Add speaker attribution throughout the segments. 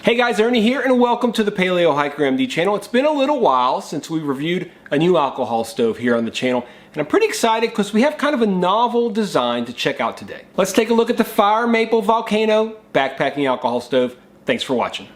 Speaker 1: Hey guys, Ernie here and welcome to the Paleo Hiker MD channel. It's been a little while since we reviewed a new alcohol stove here on the channel, and I'm pretty excited because we have kind of a novel design to check out today. Let's take a look at the Fire Maple Volcano backpacking alcohol stove. Thanks for watching.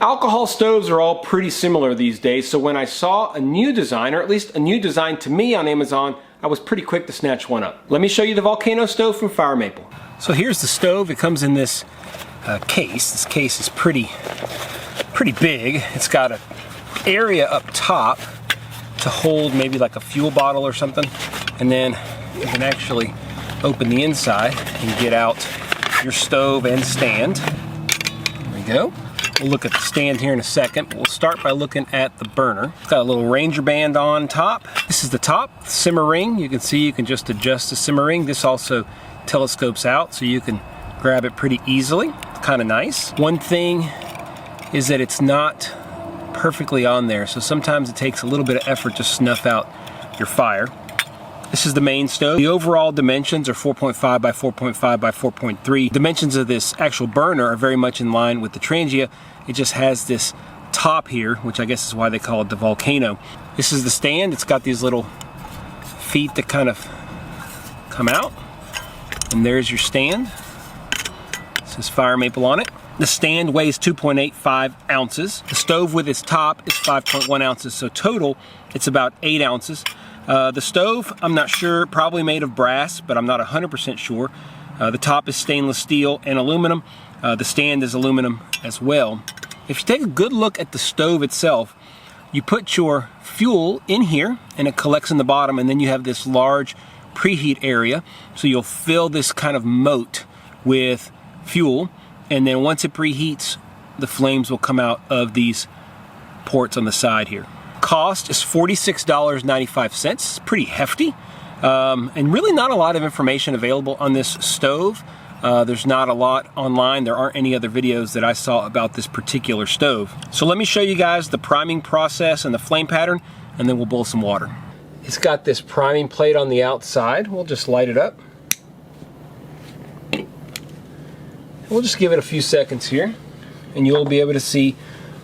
Speaker 1: Alcohol stoves are all pretty similar these days, so when I saw a new design, or at least a new design to me on Amazon, I was pretty quick to snatch one up. Let me show you the Volcano stove from Fire Maple. So here's the stove. It comes in this case. This case is pretty big. It's got an area up top to hold maybe like a fuel bottle or something, and then you can actually open the inside and get out your stove and stand. There we go. We'll look at the stand here in a second. We'll start by looking at the burner. It's got a little Ranger band on top. This is the top simmer ring. You can see you can just adjust the simmer ring. This also telescopes out so you can grab it pretty easily. It's kind of nice. One thing is that it's not perfectly on there, so sometimes it takes a little bit of effort to snuff out your fire. This is the main stove. The overall dimensions are 4.5 by 4.5 by 4.3. Dimensions of this actual burner are very much in line with the Trangia. It just has this top here, which I guess is why they call it the Volcano. This is the stand. It's got these little feet that kind of come out. And there's your stand. It says Fire Maple on it. The stand weighs 2.85 ounces. The stove with its top is 5.1 ounces. So total, it's about 8 ounces. The stove, I'm not sure, probably made of brass, but I'm not 100% sure. The top is stainless steel and aluminum. The stand is aluminum as well. If you take a good look at the stove itself, you put your fuel in here and it collects in the bottom, and then you have this large preheat area. So you'll fill this kind of moat with fuel, and then once it preheats, the flames will come out of these ports on the side here. Cost is $46.95. It's pretty hefty, and really not a lot of information available on this stove. There's not a lot online. There aren't any other videos that I saw about this particular stove. So let me show you guys the priming process and the flame pattern, and then we'll boil some water. It's got this priming plate on the outside. We'll just light it up. We'll just give it a few seconds here, and you'll be able to see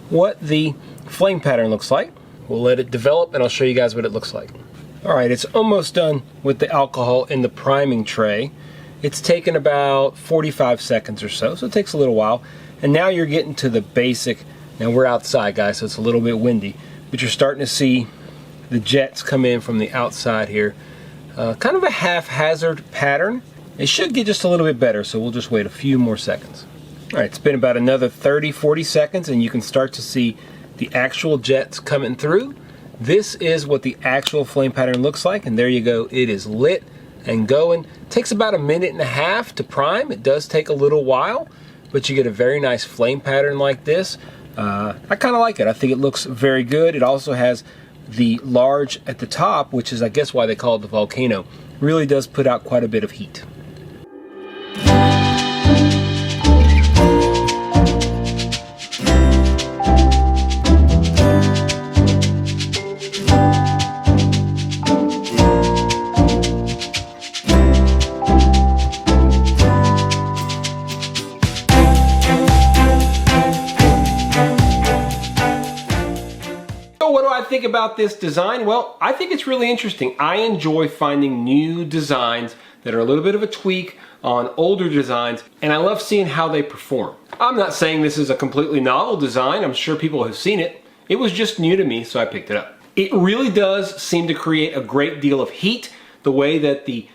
Speaker 1: what the flame pattern looks like. We'll let it develop and I'll show you guys what it looks like. Alright, it's almost done with the alcohol in the priming tray. It's taken about 45 seconds or so, so it takes a little while. And now you're getting to the basic. Now we're outside, guys, so it's a little bit windy, but you're starting to see the jets come in from the outside here. Kind of a haphazard pattern. It should get just a little bit better, so we'll just wait a few more seconds. Alright, it's been about another 30-40 seconds and you can start to see the actual jets coming through. This is what the actual flame pattern looks like, and there you go. It is lit and going. It takes about a minute and a half to prime. It does take a little while, but you get a very nice flame pattern like this. I kind of like it. I think it looks very good. It also has the large at the top, which is I guess why they call it the Volcano. Really does put out quite a bit of heat. What do I think about this design? Well, I think it's really interesting. I enjoy finding new designs that are a little bit of a tweak on older designs, and I love seeing how they perform. I'm not saying this is a completely novel design. I'm sure people have seen it. It was just new to me, so I picked it up. It really does seem to create a great deal of heat. The way that the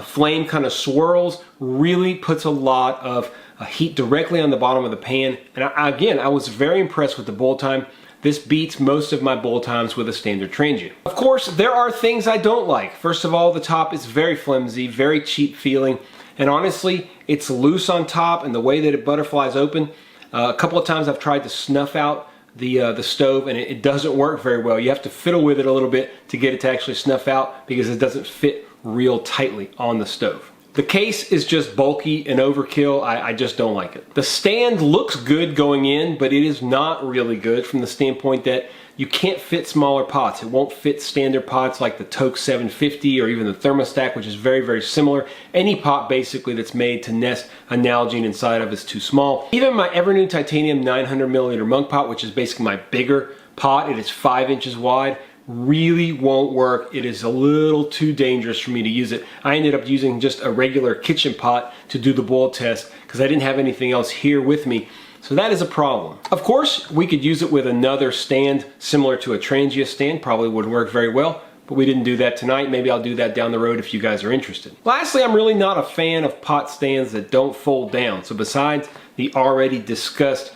Speaker 1: flame kind of swirls really puts a lot of heat directly on the bottom of the pan. And again, I was very impressed with the boil time. This beats most of my boil times with a standard Trangia. Of course, there are things I don't like. First of all, the top is very flimsy, very cheap feeling, and honestly, it's loose on top, and the way that it butterflies open, a couple of times I've tried to snuff out the stove, and it doesn't work very well. You have to fiddle with it a little bit to get it to actually snuff out because it doesn't fit real tightly on the stove. The case is just bulky and overkill. I just don't like it. The stand looks good going in, but it is not really good from the standpoint that you can't fit smaller pots. It won't fit standard pots like the Toke 750 or even the Thermostat, which is very, very similar. Any pot basically that's made to nest a Nalgene inside of is too small. Even my Evernew Titanium 900 milliliter Monk pot, which is basically my bigger pot, it is 5 inches wide, really won't work. It is a little too dangerous for me to use it. I ended up using just a regular kitchen pot to do the boil test because I didn't have anything else here with me. So that is a problem. Of course, we could use it with another stand similar to a Trangia stand, probably would work very well, but we didn't do that tonight. Maybe I'll do that down the road if you guys are interested. Lastly, I'm really not a fan of pot stands that don't fold down. So besides the already discussed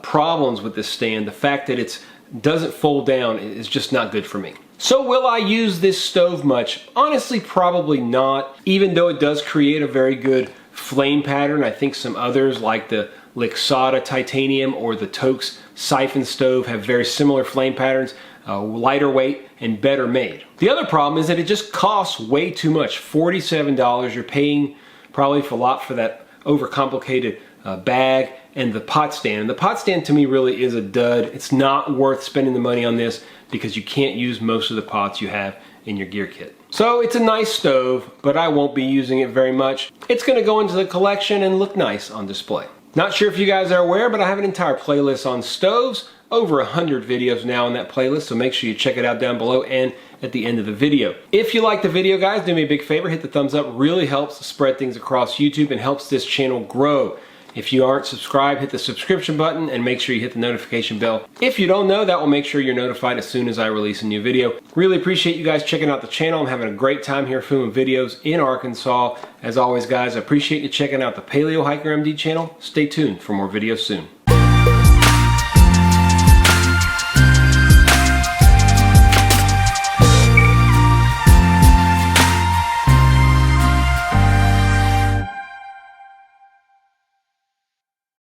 Speaker 1: problems with this stand, the fact that it doesn't fold down is just not good for me. So will I use this stove much? Honestly, probably not, even though it does create a very good flame pattern. I think some others like the Lixada Titanium or the Toke's siphon stove have very similar flame patterns, lighter weight and better made. The other problem is that it just costs way too much. $47, you're paying probably a lot for that overcomplicated bag and the pot stand. The pot stand to me really is a dud. It's not worth spending the money on this because you can't use most of the pots you have in your gear kit. So it's a nice stove, but I won't be using it very much. It's going to go into the collection and look nice on display. Not sure if you guys are aware, but I have an entire playlist on stoves. Over 100 videos now on that playlist, so make sure you check it out down below and at the end of the video. If you like the video, guys, do me a big favor, hit the thumbs up. Really helps spread things across YouTube and helps this channel grow. If you aren't subscribed, hit the subscription button and make sure you hit the notification bell. If you don't know, that will make sure you're notified as soon as I release a new video. Really appreciate you guys checking out the channel. I'm having a great time here filming videos in Arkansas. As always, guys, I appreciate you checking out the Paleo Hiker MD channel. Stay tuned for more videos soon.